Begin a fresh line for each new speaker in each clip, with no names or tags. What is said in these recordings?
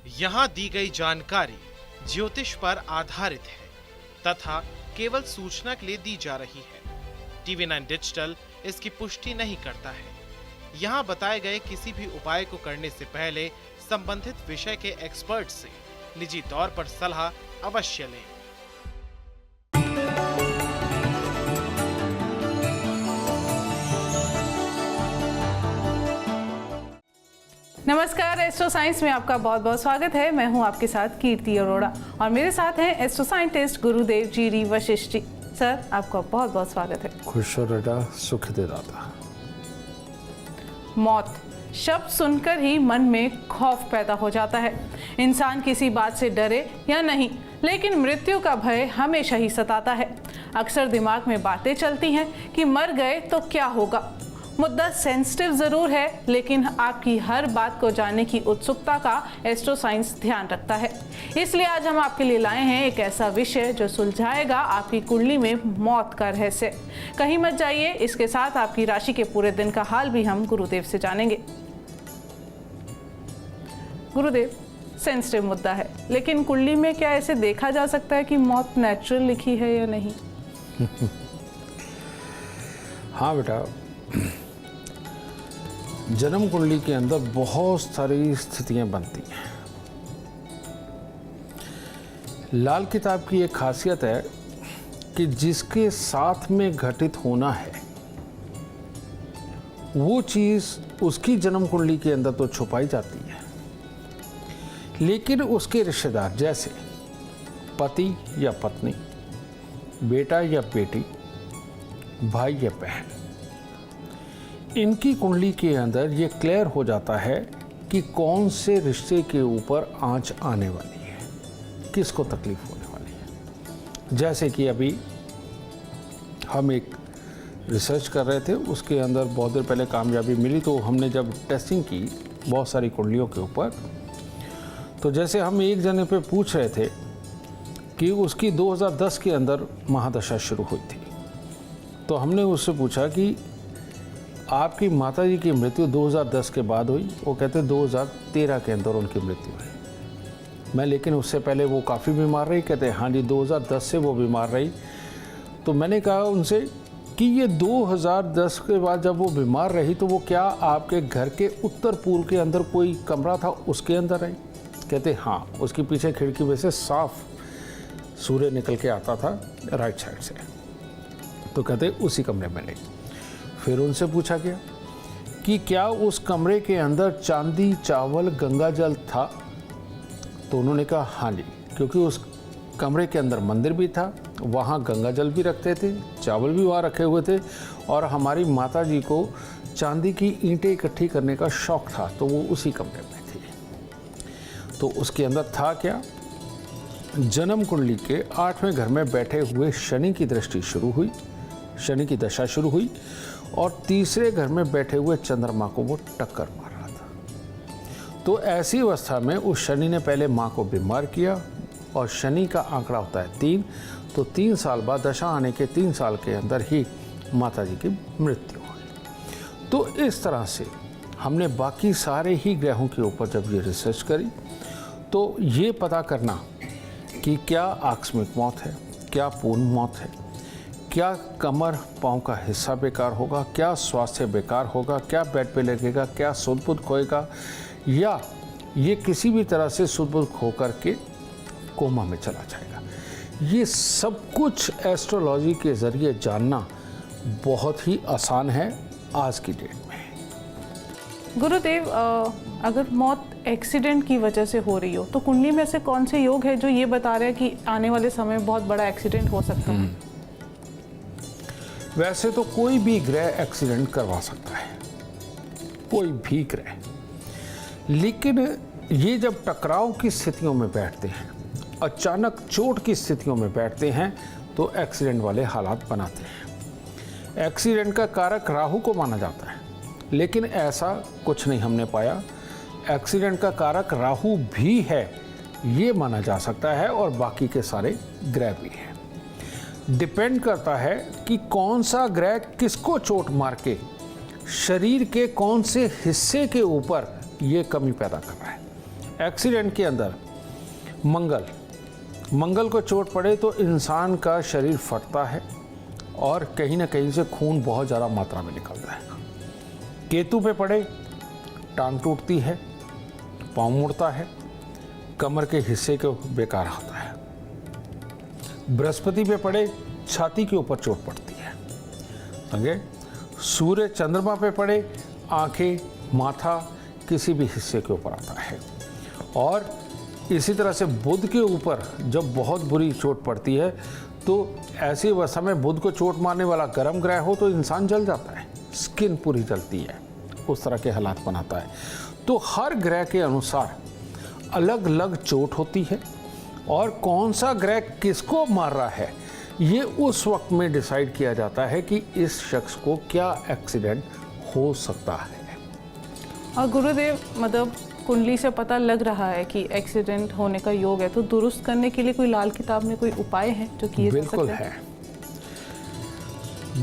यहाँ दी गई जानकारी ज्योतिष पर आधारित है तथा केवल सूचना के लिए दी जा रही है। TV9 डिजिटल इसकी पुष्टि नहीं करता है। यहाँ बताए गए किसी भी उपाय को करने से पहले संबंधित विषय के एक्सपर्ट से निजी तौर पर सलाह अवश्य लें।
नमस्कार, एस्ट्रो साइंस में आपका बहुत बहुत स्वागत है। मैं हूं आपके साथ कीर्ति अरोड़ा और मेरे साथ हैं एस्ट्रो साइंटिस्ट गुरुदेव G D Vashishtha ji. Sir, आपका बहुत बहुत स्वागत है।
खुश रहा, सुख दे दाता।
मौत शब्द सुनकर ही मन में खौफ पैदा हो जाता है। इंसान किसी बात से डरे या नहीं, लेकिन मृत्यु का भय हमेशा ही सताता है। अक्सर दिमाग में बातें चलती हैं कि मर गए तो क्या होगा। मुद्दा सेंसिटिव जरूर है, लेकिन आपकी हर बात को जानने की उत्सुकता का एस्ट्रो साइंस ध्यान रखता है। इसलिए आज हम आपके लिए लाए हैं एक ऐसा विषय जो सुलझाएगा आपकी कुंडली में मौत का रहस्य। कहीं मत जाइए, इसके साथ आपकी राशि के पूरे दिन का हाल भी हम गुरुदेव से जानेंगे। गुरुदेव, सेंसिटिव मुद्दा है, लेकिन कुंडली में क्या ऐसे देखा जा सकता है कि मौत नेचुरल लिखी है या नहीं?
हाँ बेटा, जन्म कुंडली के अंदर बहुत सारी स्थितियां बनती हैं। लाल किताब की एक खासियत है कि जिसके साथ में घटित होना है वो चीज उसकी जन्म कुंडली के अंदर तो छुपाई जाती है, लेकिन उसके रिश्तेदार जैसे पति या पत्नी, बेटा या बेटी, भाई या बहन, इनकी कुंडली के अंदर ये क्लियर हो जाता है कि कौन से रिश्ते के ऊपर आंच आने वाली है, किसको तकलीफ होने वाली है। जैसे कि अभी हम एक रिसर्च कर रहे थे, उसके अंदर बहुत देर पहले कामयाबी मिली, तो हमने जब टेस्टिंग की बहुत सारी कुंडलियों के ऊपर, तो जैसे हम एक जने पे पूछ रहे थे कि उसकी 2010 के अंदर महादशा शुरू हुई थी, तो हमने उससे पूछा कि आपकी माताजी की मृत्यु 2010 के बाद हुई। वो कहते 2013 के अंदर उनकी मृत्यु हुई। मैं लेकिन उससे पहले वो काफ़ी बीमार रही। कहते हाँ जी, 2010 से वो बीमार रही। तो मैंने कहा उनसे कि ये 2010 के बाद जब वो बीमार रही तो वो क्या आपके घर के उत्तर पूर्व के अंदर कोई कमरा था, उसके अंदर रही? कहते हाँ, उसके पीछे खिड़की में से साफ सूर्य निकल के आता था राइट साइड से। तो कहते उसी कमरे में नहीं। फिर उनसे पूछा गया कि क्या उस कमरे के अंदर चांदी, चावल, गंगा जल था? तो उन्होंने कहा हाँ जी, क्योंकि उस कमरे के अंदर मंदिर भी था, वहाँ गंगा जल भी रखते थे, चावल भी वहाँ रखे हुए थे, और हमारी माता जी को चांदी की ईंटें इकट्ठी करने का शौक था, तो वो उसी कमरे में थी। तो उसके अंदर था क्या? जन्म कुंडली के 8वें घर में बैठे हुए शनि की दृष्टि शुरू हुई, शनि की दशा शुरू हुई, और तीसरे घर में बैठे हुए चंद्रमा को वो टक्कर मार रहा था। तो ऐसी अवस्था में उस शनि ने पहले माँ को बीमार किया, और शनि का आंकड़ा होता है 3, तो 3 साल बाद, दशा आने के 3 साल के अंदर ही माता जी की मृत्यु हुई। तो इस तरह से हमने बाकी सारे ही ग्रहों के ऊपर जब ये रिसर्च करी, तो ये पता करना कि क्या आकस्मिक मौत है, क्या पूर्ण मौत है, क्या कमर पाँव का हिस्सा बेकार होगा, क्या स्वास्थ्य बेकार होगा, क्या बेड पे लगेगा, क्या सुध बुध खोएगा, या ये किसी भी तरह से सुध बुध खो करके कोमा में चला जाएगा। ये सब कुछ एस्ट्रोलॉजी के ज़रिए जानना बहुत ही आसान है आज की डेट में।
गुरुदेव, अगर मौत एक्सीडेंट की वजह से हो रही हो तो कुंडली में से कौन से योग है जो ये बता रहे हैं कि आने वाले समय में बहुत बड़ा एक्सीडेंट हो सकता है?
वैसे तो कोई भी ग्रह एक्सीडेंट करवा सकता है, कोई भी ग्रह, लेकिन ये जब टकराव की स्थितियों में बैठते हैं, अचानक चोट की स्थितियों में बैठते हैं, तो एक्सीडेंट वाले हालात बनाते हैं। एक्सीडेंट का कारक राहु को माना जाता है, लेकिन ऐसा कुछ नहीं हमने पाया। एक्सीडेंट का कारक राहु भी है, ये माना जा सकता है, और बाकी के सारे ग्रह भी हैं। डिपेंड करता है कि कौन सा ग्रह किसको चोट मार के शरीर के कौन से हिस्से के ऊपर ये कमी पैदा कर रहा है। एक्सीडेंट के अंदर मंगल को चोट पड़े तो इंसान का शरीर फटता है और कहीं ना कहीं से खून बहुत ज़्यादा मात्रा में निकलता है। केतु पे पड़े टांग टूटती है, पाँव मुड़ता है, कमर के हिस्से को बेकार होता है। बृहस्पति पे पड़े छाती के ऊपर चोट पड़ती है। समझे? सूर्य चंद्रमा पे पड़े आंखें, माथा किसी भी हिस्से के ऊपर आता है। और इसी तरह से बुध के ऊपर जब बहुत बुरी चोट पड़ती है तो ऐसी अवस्था में बुध को चोट मारने वाला गर्म ग्रह हो तो इंसान जल जाता है, स्किन पूरी जलती है, उस तरह के हालात बनाता है। तो हर ग्रह के अनुसार अलग अलग चोट होती है और कौन सा ग्रह किसको मार रहा है ये उस वक्त में डिसाइड किया जाता है कि इस शख्स को क्या एक्सीडेंट हो सकता है।
और गुरुदेव मतलब कुंडली से पता लग रहा है कि एक्सीडेंट होने का योग है, तो दुरुस्त करने के लिए कोई लाल किताब में कोई उपाय है जो किए जा सकते हैं?
बिल्कुल है।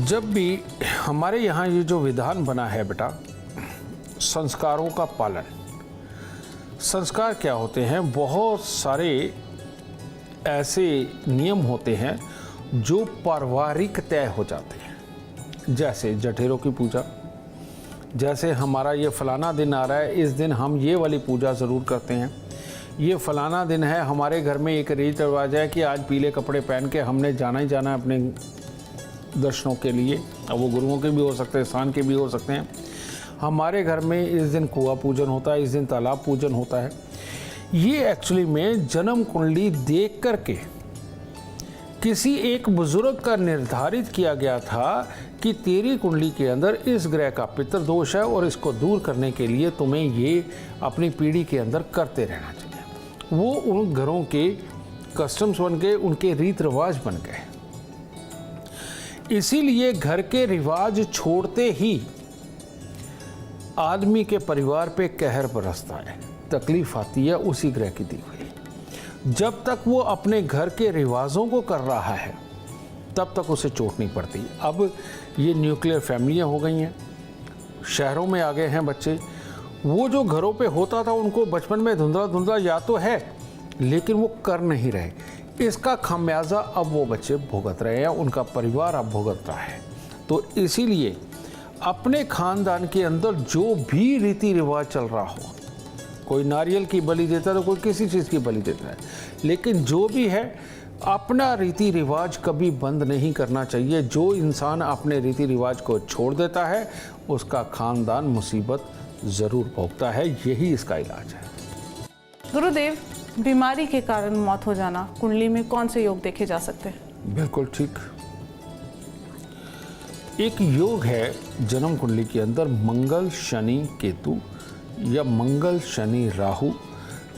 जब भी हमारे यहाँ ये जो विधान बना है बेटा, संस्कारों का पालन। संस्कार क्या होते हैं? बहुत सारे ऐसे नियम होते हैं जो पारिवारिक तय हो जाते हैं, जैसे जठेरों की पूजा, जैसे हमारा ये फलाना दिन आ रहा है, इस दिन हम ये वाली पूजा ज़रूर करते हैं। ये फलाना दिन है, हमारे घर में एक रीति रिवाज है कि आज पीले कपड़े पहन के हमने जाना ही जाना है अपने दर्शनों के लिए। अब वो गुरुओं के भी हो सकते हैं, स्थान के भी हो सकते हैं। हमारे घर में इस दिन कुआं पूजन होता है, इस दिन तालाब पूजन होता है। ये एक्चुअली में जन्म कुंडली देख करके किसी एक बुजुर्ग का निर्धारित किया गया था कि तेरी कुंडली के अंदर इस ग्रह का पितृदोष है और इसको दूर करने के लिए तुम्हें ये अपनी पीढ़ी के अंदर करते रहना चाहिए। वो उन घरों के कस्टम्स बन गए, उनके रीत रिवाज बन गए। इसीलिए घर के रिवाज छोड़ते ही आदमी के परिवार पे कहर बरसता है, तकलीफ आती है उसी ग्रह की दी हुई। जब तक वो अपने घर के रिवाजों को कर रहा है तब तक उसे चोट नहीं पड़ती। अब ये न्यूक्लियर फैमिलियां हो गई हैं, शहरों में आ गए हैं बच्चे। वो जो घरों पे होता था उनको बचपन में धुंधला धुंधला याद तो है, लेकिन वो कर नहीं रहे। इसका खामियाजा अब वो बच्चे भुगत रहे हैं, उनका परिवार अब भुगत रहा है। तो इसीलिए अपने खानदान के अंदर जो भी रीति रिवाज चल रहा हो, कोई नारियल की बलि देता है तो कोई किसी चीज़ की बलि देता है, लेकिन जो भी है अपना रीति रिवाज कभी बंद नहीं करना चाहिए। जो इंसान अपने रीति रिवाज को छोड़ देता है उसका खानदान मुसीबत ज़रूर भोगता है। यही इसका इलाज है।
गुरुदेव, बीमारी के कारण मौत हो जाना, कुंडली में कौन से योग देखे जा सकते हैं?
बिल्कुल ठीक। एक योग है जन्म कुंडली के अंदर मंगल शनि केतु, या मंगल शनि राहु,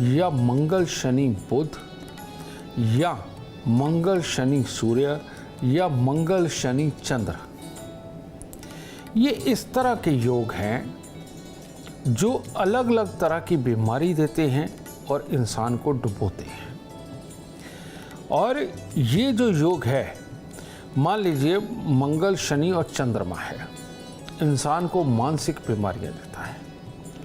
या मंगल शनि बुध, या मंगल शनि सूर्य, या मंगल शनि चंद्र। ये इस तरह के योग हैं जो अलग अलग तरह की बीमारी देते हैं और इंसान को डुबोते हैं। और ये जो योग है, मान लीजिए मंगल शनि और चंद्रमा है, इंसान को मानसिक बीमारियां देता है,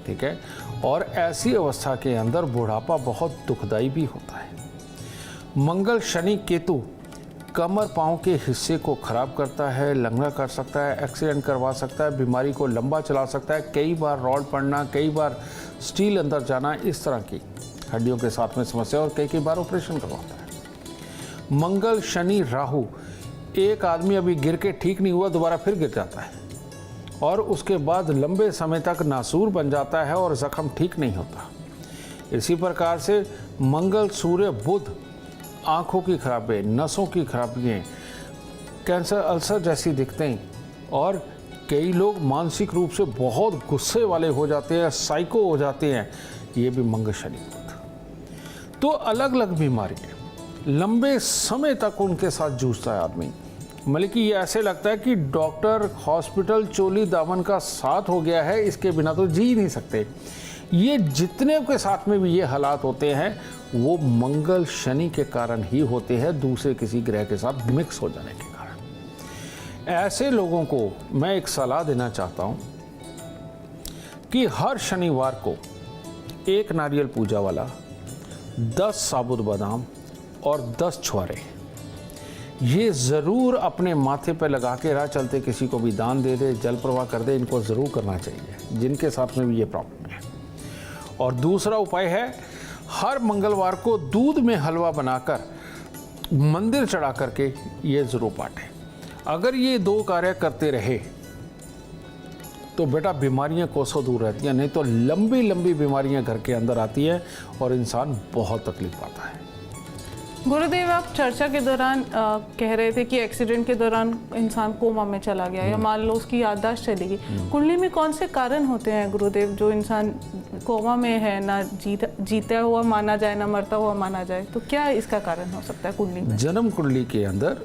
ठीक है। और ऐसी अवस्था के अंदर बुढ़ापा बहुत दुखदाई भी होता है। मंगल शनि केतु कमर पाँव के हिस्से को खराब करता है, लंगड़ा कर सकता है, एक्सीडेंट करवा सकता है, बीमारी को लंबा चला सकता है, कई बार रॉड पड़ना, कई बार स्टील अंदर जाना, इस तरह की हड्डियों के साथ में समस्या, और कई बार ऑपरेशन करवाता है। मंगल शनि राहु, एक आदमी अभी गिर के ठीक नहीं हुआ, दोबारा फिर गिर जाता है और उसके बाद लंबे समय तक नासूर बन जाता है और जख्म ठीक नहीं होता। इसी प्रकार से मंगल सूर्य बुध आँखों की खराबी, नसों की खराबियाँ, कैंसर अल्सर जैसी दिखते हैं, और कई लोग मानसिक रूप से बहुत गुस्से वाले हो जाते हैं, साइको हो जाते हैं, ये भी मंगल शनि बुध। तो अलग अलग बीमारियाँ लंबे समय तक उनके साथ जूझता है आदमी। मतलब कि ये ऐसे लगता है कि डॉक्टर, हॉस्पिटल, चोली दामन का साथ हो गया है, इसके बिना तो जी नहीं सकते। ये जितने के साथ में भी ये हालात होते हैं वो मंगल शनि के कारण ही होते हैं, दूसरे किसी ग्रह के साथ मिक्स हो जाने के कारण। ऐसे लोगों को मैं एक सलाह देना चाहता हूँ कि हर शनिवार को 1 नारियल पूजा वाला, 10 साबुत बादाम और 10 छुआरे, ये ज़रूर अपने माथे पर लगा के राह चलते किसी को भी दान दे दे, जल प्रवाह कर दे। इनको ज़रूर करना चाहिए जिनके साथ में भी ये प्रॉब्लम है। और दूसरा उपाय है, हर मंगलवार को दूध में हलवा बनाकर मंदिर चढ़ा करके ये ज़रूर बांटें। अगर ये 2 कार्य करते रहे तो बेटा बीमारियां कोसों दूर रहती हैं, नहीं तो लंबी लंबी बीमारियां घर के अंदर आती हैं और इंसान बहुत तकलीफ पाता है।
गुरुदेव, आप चर्चा के दौरान कह रहे थे कि एक्सीडेंट के दौरान इंसान कोमा में चला गया या मान लो उसकी याददाश्त चली गई। कुंडली में कौन से कारण होते हैं गुरुदेव जो इंसान कोमा में है, ना जीता हुआ माना जाए ना मरता हुआ माना जाए, तो क्या इसका कारण हो सकता है कुंडली में?
जन्म कुंडली के अंदर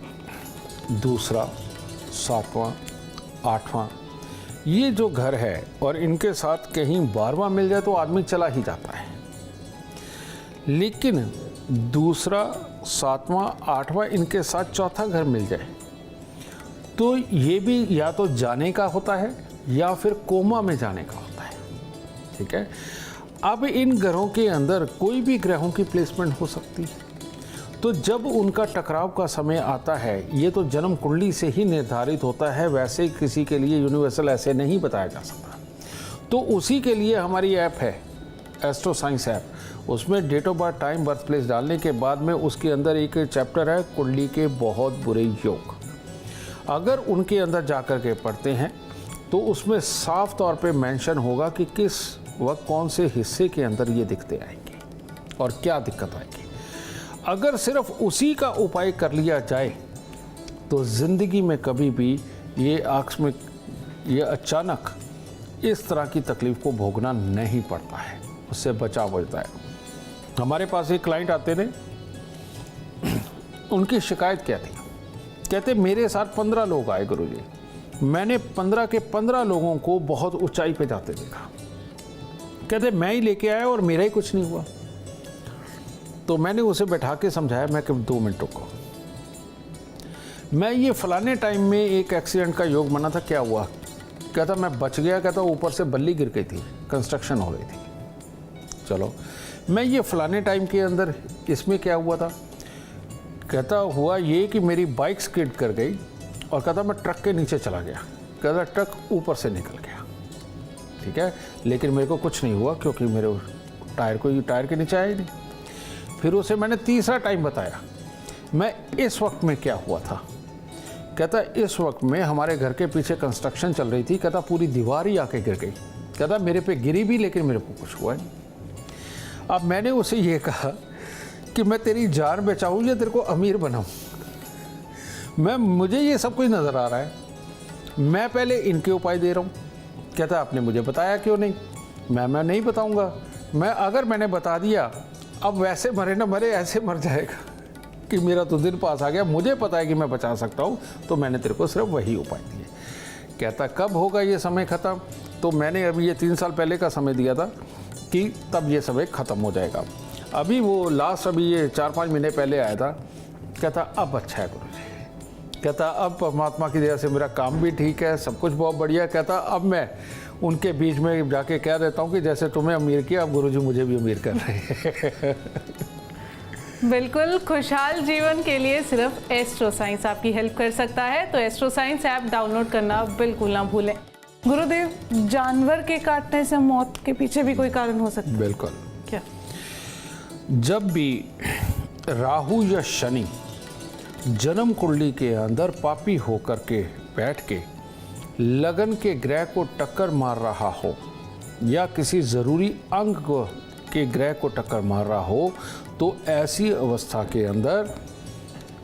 2, 7वां, 8वां ये जो घर है और इनके साथ कहीं 12वां मिल जाए तो आदमी चला ही जाता है। लेकिन 2, 7वां, 8वां इनके साथ चौथा घर मिल जाए तो ये भी या तो जाने का होता है या फिर कोमा में जाने का होता है। ठीक है, अब इन ग्रहों के अंदर कोई भी ग्रहों की प्लेसमेंट हो सकती है। तो जब उनका टकराव का समय आता है, ये तो जन्म कुंडली से ही निर्धारित होता है, वैसे किसी के लिए यूनिवर्सल ऐसे नहीं बताया जा सकता। तो उसी के लिए हमारी ऐप है, एस्ट्रो साइंस ऐप। उसमें date of birth, time, birth place डालने के बाद में उसके अंदर एक चैप्टर है कुंडली के बहुत बुरे योग। अगर उनके अंदर जाकर के पढ़ते हैं तो उसमें साफ तौर पे मेंशन होगा कि किस वक्त कौन से हिस्से के अंदर ये दिखते आएंगे और क्या दिक्कत आएगी। अगर सिर्फ उसी का उपाय कर लिया जाए तो ज़िंदगी में कभी भी ये आकस्मिक, ये अचानक इस तरह की तकलीफ़ को भोगना नहीं पड़ता है, उससे बचाव होता है। हमारे पास एक क्लाइंट आते थे, उनकी शिकायत क्या थी? कहते मेरे साथ 15 लोग आए गुरुजी, मैंने 15 के 15 लोगों को बहुत ऊंचाई पे जाते देखा। कहते मैं ही लेके आया और मेरा ही कुछ नहीं हुआ। तो मैंने उसे बैठा के समझाया, मैं कि 2 मिनट रुको, मैं ये फलाने टाइम में एक एक्सीडेंट का योग बना था, क्या हुआ? कहता मैं बच गया। कहता ऊपर से बल्ली गिर गई थी, कंस्ट्रक्शन हो रही थी। चलो, मैं ये फलाने टाइम के अंदर इसमें क्या हुआ था? कहता हुआ ये कि मेरी बाइक स्किड कर गई और कहता मैं ट्रक के नीचे चला गया। कहता ट्रक ऊपर से निकल गया, ठीक है, लेकिन मेरे को कुछ नहीं हुआ क्योंकि मेरे टायर के नीचे आया ही नहीं। फिर उसे मैंने तीसरा टाइम बताया, मैं इस वक्त में क्या हुआ था। कहता इस वक्त में हमारे घर के पीछे कंस्ट्रक्शन चल रही थी। कहता पूरी दीवार ही आके गिर गई। कहता मेरे पे गिरी भी लेकिन मेरे को कुछ हुआ नहीं। अब मैंने उसे ये कहा कि मैं तेरी जान बचाऊं या तेरे को अमीर बनाऊं? मुझे ये सब कुछ नज़र आ रहा है, मैं पहले इनके उपाय दे रहा हूँ। कहता आपने मुझे बताया क्यों नहीं? मैं नहीं बताऊँगा। अगर मैंने बता दिया, अब वैसे मरे ना मरे ऐसे मर जाएगा कि मेरा तो दिन पास आ गया। मुझे पता है कि मैं बचा सकता हूँ, तो मैंने तेरे को सिर्फ वही उपाय दिए। कहता कब होगा ये समय ख़त्म? तो मैंने अभी ये 3 साल पहले का समय दिया था कि तब ये समय ख़त्म हो जाएगा। अभी वो लास्ट अभी ये 4-5 महीने पहले आया था। कहता अब अच्छा है गुरुजी। कहता अब परमात्मा की दया से मेरा काम भी ठीक है, सब कुछ बहुत बढ़िया। कहता अब मैं उनके बीच में जाके कह देता हूँ कि जैसे तुम्हें अमीर किया, अब गुरुजी मुझे भी अमीर कर रहे हैं।
बिल्कुल, खुशहाल जीवन के लिए सिर्फ एस्ट्रो साइंस आपकी हेल्प कर सकता है, तो एस्ट्रो साइंस ऐप डाउनलोड करना बिल्कुल ना भूलें। गुरुदेव, जानवर के काटने से मौत के पीछे भी कोई कारण हो सकता है?
बिल्कुल।
क्या?
जब भी राहु या शनि जन्म कुंडली के अंदर पापी होकर के बैठ के लगन के ग्रह को टक्कर मार रहा हो या किसी ज़रूरी अंग के ग्रह को टक्कर मार रहा हो, तो ऐसी अवस्था के अंदर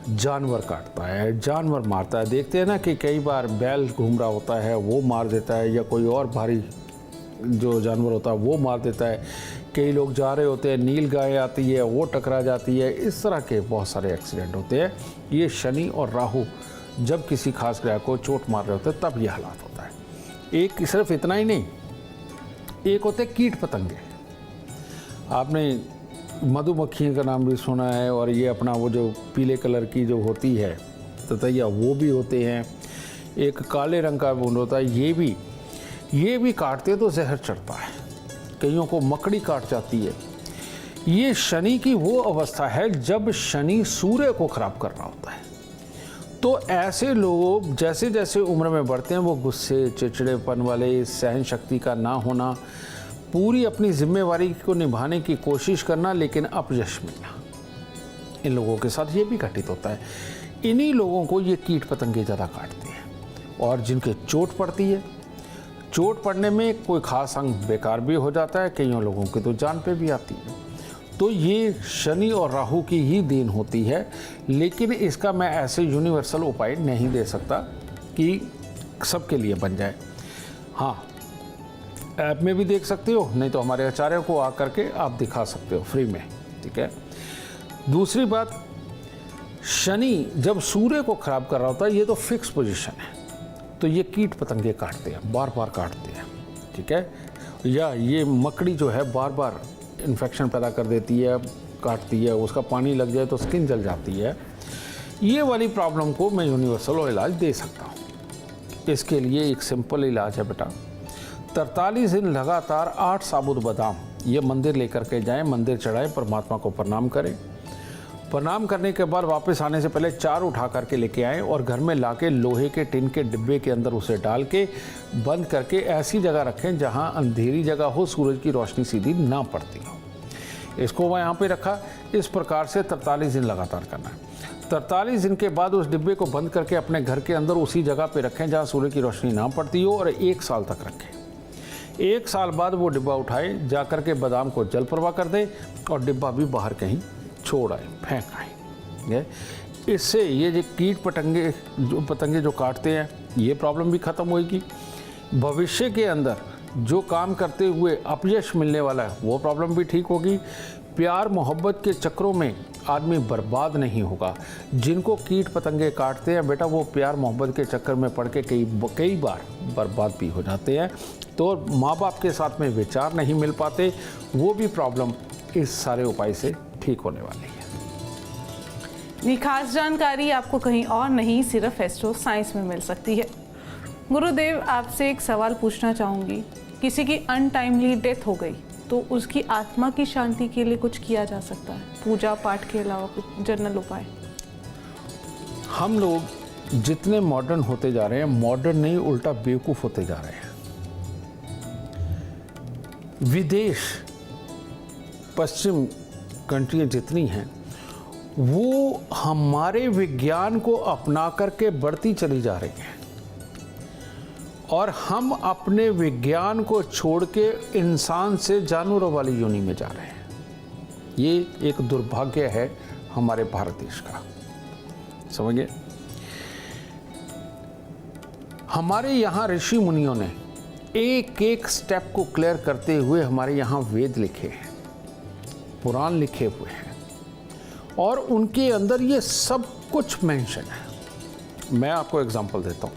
जानवर काटता है, जानवर मारता है। देखते हैं ना कि कई बार बैल घूम रहा होता है वो मार देता है, या कोई और भारी जो जानवर होता है वो मार देता है। कई लोग जा रहे होते हैं, नील गाय आती है वो टकरा जाती है। इस तरह के बहुत सारे एक्सीडेंट होते हैं। ये शनि और राहु जब किसी खास ग्रह को चोट मार रहे होते हैं तब ये हालात होता है। एक सिर्फ इतना ही नहीं, एक होते कीट पतंगे। आपने मधुमक्खी का नाम भी सुना है, और ये अपना वो जो पीले कलर की जो होती है ततैया, वो भी होते हैं। एक काले रंग का बूंद होता है, ये भी काटते तो जहर चढ़ता है। कईयों को मकड़ी काट जाती है। ये शनि की वो अवस्था है जब शनि सूर्य को खराब कर रहा होता है। तो ऐसे लोग जैसे जैसे उम्र में बढ़ते हैं वो गुस्से, चिड़चिड़ेपन वाले, सहन शक्ति का ना होना, पूरी अपनी जिम्मेवारी को निभाने की कोशिश करना लेकिन अपयश मिलना, इन लोगों के साथ ये भी घटित होता है। इन्हीं लोगों को ये कीट पतंगे ज़्यादा काटते हैं और जिनके चोट पड़ती है, चोट पड़ने में कोई खास अंग बेकार भी हो जाता है, कईयों लोगों की तो जान पे भी आती है। तो ये शनि और राहु की ही देन होती है, लेकिन इसका मैं ऐसे यूनिवर्सल उपाय नहीं दे सकता कि सबके लिए बन जाए। हाँ, ऐप में भी देख सकते हो, नहीं तो हमारे आचार्य को आकर के आप दिखा सकते हो फ्री में, ठीक है। दूसरी बात, शनि जब सूर्य को खराब कर रहा होता है, ये तो फिक्स पोजीशन है, तो ये कीट पतंगे काटते हैं, बार बार काटते हैं, ठीक है। या ये मकड़ी जो है बार बार इन्फेक्शन पैदा कर देती है, काटती है, उसका पानी लग जाए तो स्किन जल जाती है। ये वाली प्रॉब्लम को मैं यूनिवर्सल इलाज दे सकता हूँ। इसके लिए एक सिंपल इलाज है बेटा, 43 दिन लगातार 8 साबुत बादाम ये मंदिर लेकर के जाएं, मंदिर चढ़ाएं, परमात्मा को प्रणाम करें। प्रणाम करने के बाद वापस आने से पहले 4 उठा करके लेके आएं और घर में लाके लोहे के टिन के डिब्बे के अंदर उसे डाल के बंद करके ऐसी जगह रखें जहां अंधेरी जगह हो, सूरज की रोशनी सीधी ना पड़ती हो। इसको वह यहाँ पे रखा। इस प्रकार से 43 दिन लगातार करना है। 43 दिन के बाद उस डिब्बे को बंद करके अपने घर के अंदर उसी जगह पे रखें जहाँ सूर्य की रोशनी ना पड़ती हो और 1 साल तक रखें। 1 साल बाद वो डिब्बा उठाए, जा कर के बादाम को जल प्रवाह कर दे और डिब्बा भी बाहर कहीं छोड़ आए, फेंक आए। इससे ये जो कीट पतंगे जो काटते हैं, ये प्रॉब्लम भी ख़त्म होगी। भविष्य के अंदर जो काम करते हुए अपयश मिलने वाला है वो प्रॉब्लम भी ठीक होगी। प्यार मोहब्बत के चक्रों में आदमी बर्बाद नहीं होगा। जिनको कीट पतंगे काटते हैं बेटा, वो प्यार मोहब्बत के चक्कर में पड़ के कई बार बर्बाद भी हो जाते हैं। तो माँ बाप के साथ में विचार नहीं मिल पाते, वो भी प्रॉब्लम इस सारे उपाय से ठीक होने वाली है।
ये खास जानकारी आपको कहीं और नहीं, सिर्फ एस्ट्रो साइंस में मिल सकती है। गुरुदेव, आपसे एक सवाल पूछना चाहूँगी। किसी की अनटाइमली डेथ हो गई तो उसकी आत्मा की शांति के लिए कुछ किया जा सकता है, पूजा पाठ के अलावा कुछ जनरल उपाय?
हम लोग जितने मॉडर्न होते जा रहे हैं, मॉडर्न नहीं उल्टा बेवकूफ़ होते जा रहे हैं। विदेश, पश्चिम कंट्रियाँ जितनी हैं, वो हमारे विज्ञान को अपना करके बढ़ती चली जा रही हैं और हम अपने विज्ञान को छोड़ के इंसान से जानवरों वाली योनि में जा रहे हैं। ये एक दुर्भाग्य है हमारे भारत देश का, समझिए। हमारे यहाँ ऋषि मुनियों ने एक एक स्टेप को क्लियर करते हुए हमारे यहाँ वेद लिखे हैं, पुराण लिखे हुए हैं और उनके अंदर ये सब कुछ मेंशन है। मैं आपको एग्जांपल देता हूँ।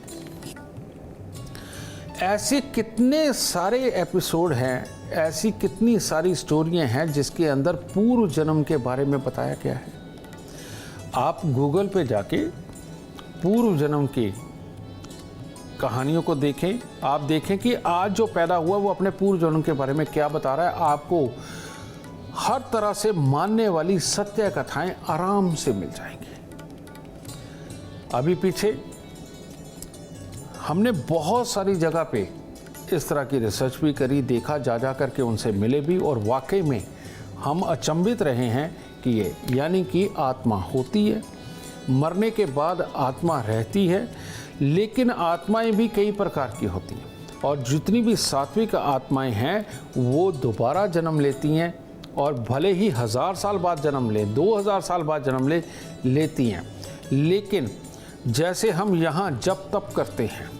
ऐसे कितने सारे एपिसोड हैं, ऐसी कितनी सारी स्टोरियां हैं जिसके अंदर पूर्व जन्म के बारे में बताया गया है। आप गूगल पे जाके पूर्व जन्म की कहानियों को देखें, आप देखें कि आज जो पैदा हुआ वो अपने पूर्व जन्म के बारे में क्या बता रहा है। आपको हर तरह से मानने वाली सत्य कथाएं आराम से मिल जाएंगी। अभी पीछे हमने बहुत सारी जगह पे इस तरह की रिसर्च भी करी, देखा, जा करके उनसे मिले भी और वाकई में हम अचंभित रहे हैं कि ये यानी कि आत्मा होती है, मरने के बाद आत्मा रहती है, लेकिन आत्माएं भी कई प्रकार की होती हैं और जितनी भी सात्विक आत्माएं हैं वो दोबारा जन्म लेती हैं और भले ही 1000 साल बाद जन्म ले, 2000 साल बाद जन्म लेती हैं। लेकिन जैसे हम यहाँ जप तप करते हैं,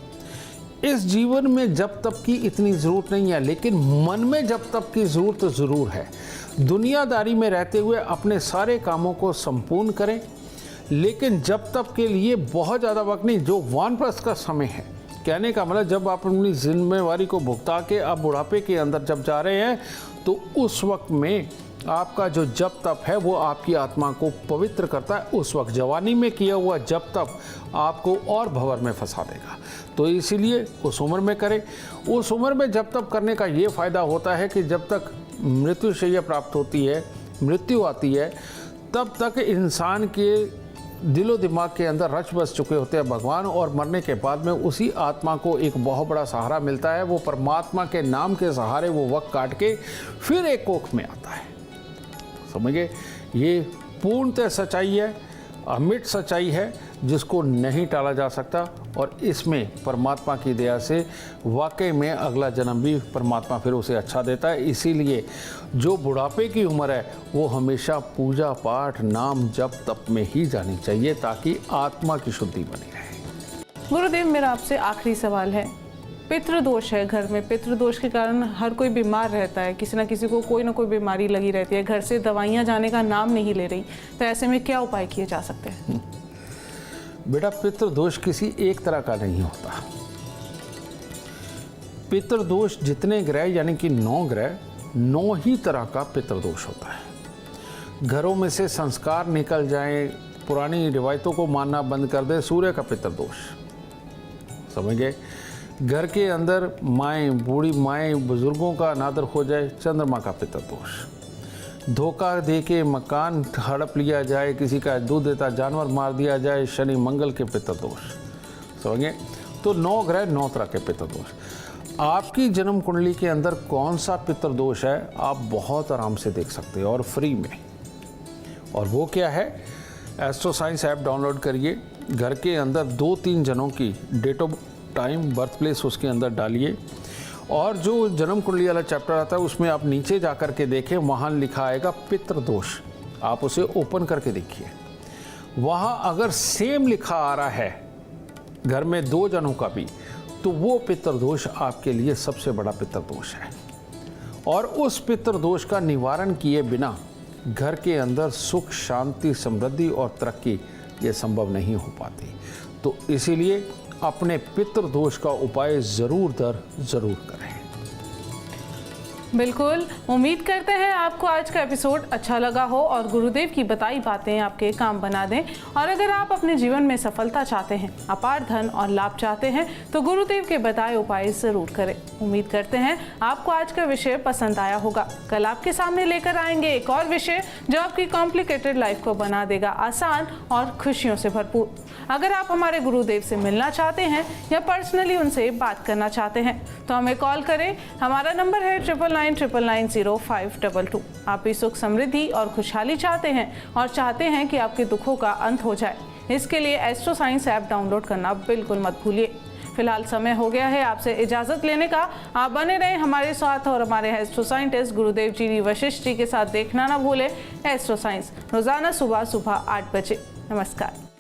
इस जीवन में जप तप की इतनी ज़रूरत नहीं है, लेकिन मन में जप तप की ज़रूरत ज़रूर है। दुनियादारी में रहते हुए अपने सारे कामों को संपूर्ण करें, लेकिन जप तप के लिए बहुत ज़्यादा वक्त नहीं, जो वानप्रस्थ का समय है। कहने का मतलब जब आप अपनी जिम्मेवारी को भुगता के आप बुढ़ापे के अंदर जब जा रहे हैं तो उस वक्त में आपका जो जप तप है वो आपकी आत्मा को पवित्र करता है। उस वक्त जवानी में किया हुआ जप तप आपको और भंवर में फंसा देगा। तो इसीलिए उस उम्र में करें। उस उम्र में जप तप करने का ये फ़ायदा होता है कि जब तक मृत्युशैया प्राप्त होती है, मृत्यु आती है, तब तक इंसान के दिलो दिमाग के अंदर रच बस चुके होते हैं भगवान, और मरने के बाद में उसी आत्मा को एक बहुत बड़ा सहारा मिलता है। वो परमात्मा के नाम के सहारे वो वक्त काट के फिर एक कोख में आता है। समझिए, ये पूर्णतः सच्चाई है, अमिट सच्चाई है, जिसको नहीं टाला जा सकता। और इसमें परमात्मा की दया से वाकई में अगला जन्म भी परमात्मा फिर उसे अच्छा देता है। इसीलिए जो बुढ़ापे की उम्र है वो हमेशा पूजा पाठ नाम जप तप में ही जानी चाहिए, ताकि आत्मा की शुद्धि बनी रहे।
गुरुदेव, मेरा आपसे आखिरी सवाल है। पितृदोष है घर में, पितृदोष के कारण हर कोई बीमार रहता है, किसी ना किसी को कोई ना कोई बीमारी लगी रहती है, घर से दवाइयाँ जाने का नाम नहीं ले रही, तो ऐसे में क्या उपाय किए जा सकते हैं?
बेटा, पितृदोष किसी एक तरह का नहीं होता। पितृदोष जितने ग्रह यानी कि 9 ग्रह, 9 ही तरह का पितृदोष होता है। घरों में से संस्कार निकल जाएं, पुरानी रिवायतों को मानना बंद कर दे, सूर्य का पितृदोष। समझ गए? घर के अंदर माएँ, बूढ़ी माएँ, बुजुर्गों का अनादर हो जाए, चंद्रमा का पितृदोष। धोखा दे के मकान हड़प लिया जाए, किसी का दूध देता जानवर मार दिया जाए, शनि मंगल के पितृदोष। समझिए, तो 9 ग्रह 9 तरह के पितृदोष। आपकी जन्म कुंडली के अंदर कौन सा पितृदोष है आप बहुत आराम से देख सकते हैं, और फ्री में। और वो क्या है? एस्ट्रो साइंस ऐप डाउनलोड करिए, घर के अंदर 2-3 जनों की date of time, birth place उसके अंदर डालिए, और जो जन्म कुंडली वाला चैप्टर आता है उसमें आप नीचे जा कर के देखें, वहाँ लिखा आएगा पितृदोष। आप उसे ओपन करके देखिए, वहाँ अगर सेम लिखा आ रहा है घर में 2 जनों का भी, तो वो पितृदोष आपके लिए सबसे बड़ा पितृदोष है। और उस पितृदोष का निवारण किए बिना घर के अंदर सुख, शांति, समृद्धि और तरक्की ये संभव नहीं हो पाती। तो इसीलिए अपने पितृदोष का उपाय जरूर करें।
बिल्कुल, उम्मीद करते हैं आपको आज का एपिसोड अच्छा लगा हो और गुरुदेव की बताई बातें आपके काम बना दें। और अगर आप अपने जीवन में सफलता चाहते हैं, अपार धन और लाभ चाहते हैं, तो गुरुदेव के बताए उपाय जरूर करें। उम्मीद करते हैं आपको आज का विषय पसंद आया होगा। कल आपके सामने लेकर आएंगे एक और विषय जो आपकी कॉम्प्लिकेटेड लाइफ को बना देगा आसान और खुशियों से भरपूर। अगर आप हमारे गुरुदेव से मिलना चाहते हैं या पर्सनली उनसे बात करना चाहते हैं तो हमें कॉल करें। हमारा नंबर है 99990522। आप भी सुख, समृद्धि और खुशहाली चाहते हैं और चाहते हैं कि आपके दुखों का अंत हो जाए, इसके लिए एस्ट्रो साइंस ऐप डाउनलोड करना बिल्कुल मत भूलिए। फिलहाल समय हो गया है आपसे इजाजत लेने का। आप बने रहें हमारे साथ और हमारे एस्ट्रो साइंटिस्ट गुरुदेव जी वशिष्ठ जी के साथ देखना ना भूलें एस्ट्रो साइंस, रोजाना सुबह 8 बजे। नमस्कार।